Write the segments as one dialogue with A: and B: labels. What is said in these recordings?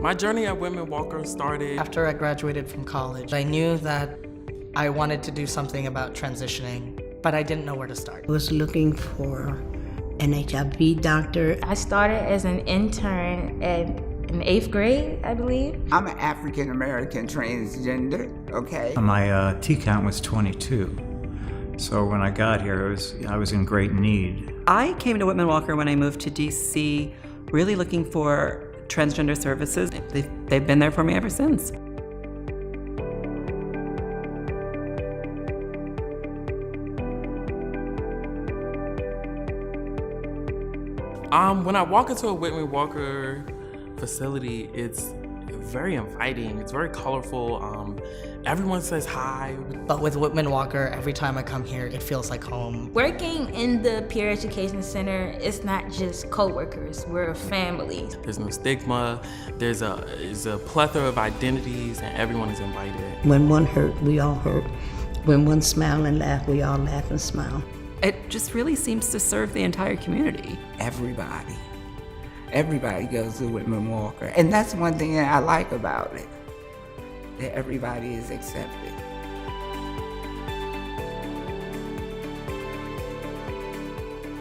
A: My journey at Whitman-Walker started
B: After I graduated from college, I knew that I wanted to do something about transitioning, but I didn't know where to start.
C: I was looking for an HIV doctor.
D: I started as an intern in 8th grade, I believe.
E: I'm an African-American transgender, okay?
F: My T count was 22. So when I got here, I was in great need.
G: I came to Whitman-Walker when I moved to DC, really looking for transgender services. They've been there for me ever since.
A: When I walk into a Whitman-Walker facility, it's very inviting, it's very colorful. Everyone says hi.
B: But with Whitman-Walker, every time I come here, it feels like home.
D: Working in the peer education center, it's not just co-workers, we're a family.
A: There's no stigma, there's a plethora of identities, and everyone is invited.
C: When one hurt, we all hurt. When one smile and laugh, we all laugh and smile.
G: It just really seems to serve the entire community.
E: Everybody goes to Whitman-Walker. And that's one thing that I like about it, that everybody is accepted.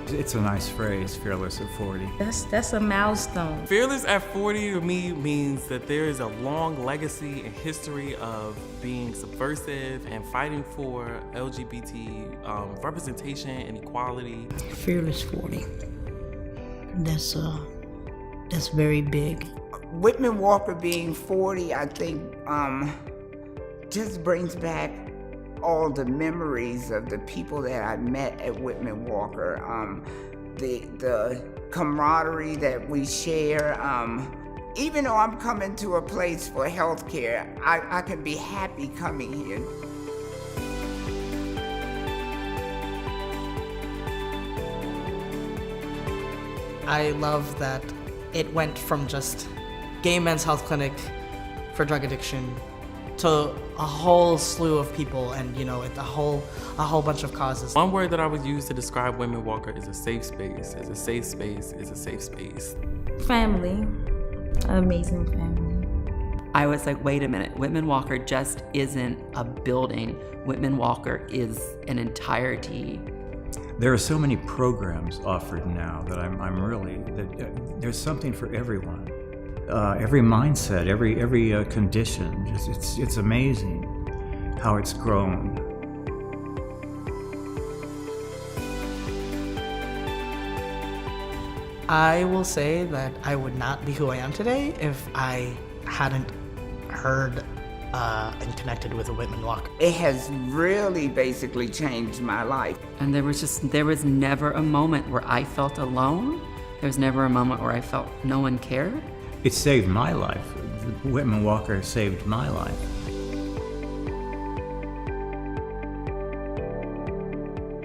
F: It's a nice phrase, fearless at 40.
D: That's a milestone.
A: Fearless at 40 to me means that there is a long legacy and history of being subversive and fighting for LGBT representation and equality.
C: Fearless 40. That's very big.
E: Whitman-Walker being 40, I think, just brings back all the memories of the people that I met at Whitman-Walker, the camaraderie that we share. Even though I'm coming to a place for healthcare, I can be happy coming here.
B: I love that it went from just gay men's health clinic for drug addiction to a whole slew of people and, a whole bunch of causes.
A: One word that I would use to describe Whitman-Walker is a safe space. It's a safe space. It's a safe space.
D: Family, amazing family.
G: I was like, wait a minute, Whitman-Walker just isn't a building. Whitman-Walker is an entirety.
F: There are so many programs offered now that I'm really, there's something for everyone. Every mindset, every condition, it's amazing how it's grown.
B: I will say that I would not be who I am today if I hadn't heard and connected with a Whitman-Walker.
E: It has really basically changed my life.
G: And there was never a moment where I felt alone. There was never a moment where I felt no one cared.
F: It saved my life. Whitman-Walker saved my life.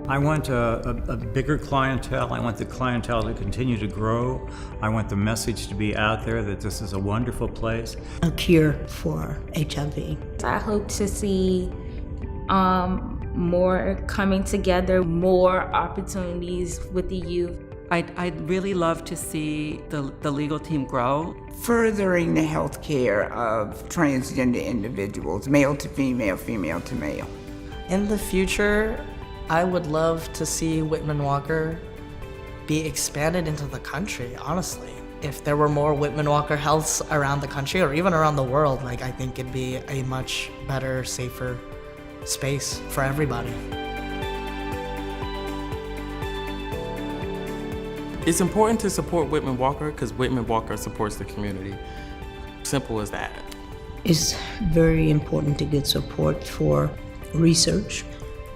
F: I want a bigger clientele. I want the clientele to continue to grow. I want the message to be out there that this is a wonderful place.
C: A cure for HIV.
D: I hope to see more coming together, more opportunities with the youth.
G: I'd really love to see the legal team grow.
E: Furthering the health care of transgender individuals, male to female, female to male.
B: In the future, I would love to see Whitman-Walker be expanded into the country, honestly. If there were more Whitman-Walker Healths around the country or even around the world, I think it'd be a much better, safer space for everybody.
A: It's important to support Whitman-Walker because Whitman-Walker supports the community. Simple as that.
C: It's very important to get support for research,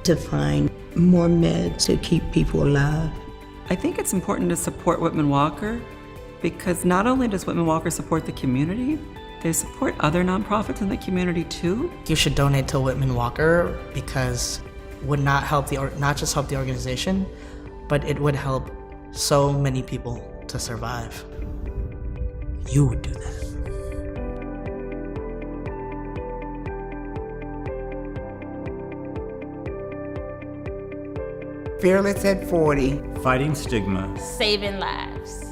C: to find more meds to keep people alive.
G: I think it's important to support Whitman-Walker because not only does Whitman-Walker support the community, they support other nonprofits in the community too.
B: You should donate to Whitman-Walker because it would not just help the organization, but it would help so many people to survive. You would do that.
E: Fearless at 40.
F: Fighting stigma.
D: Saving lives.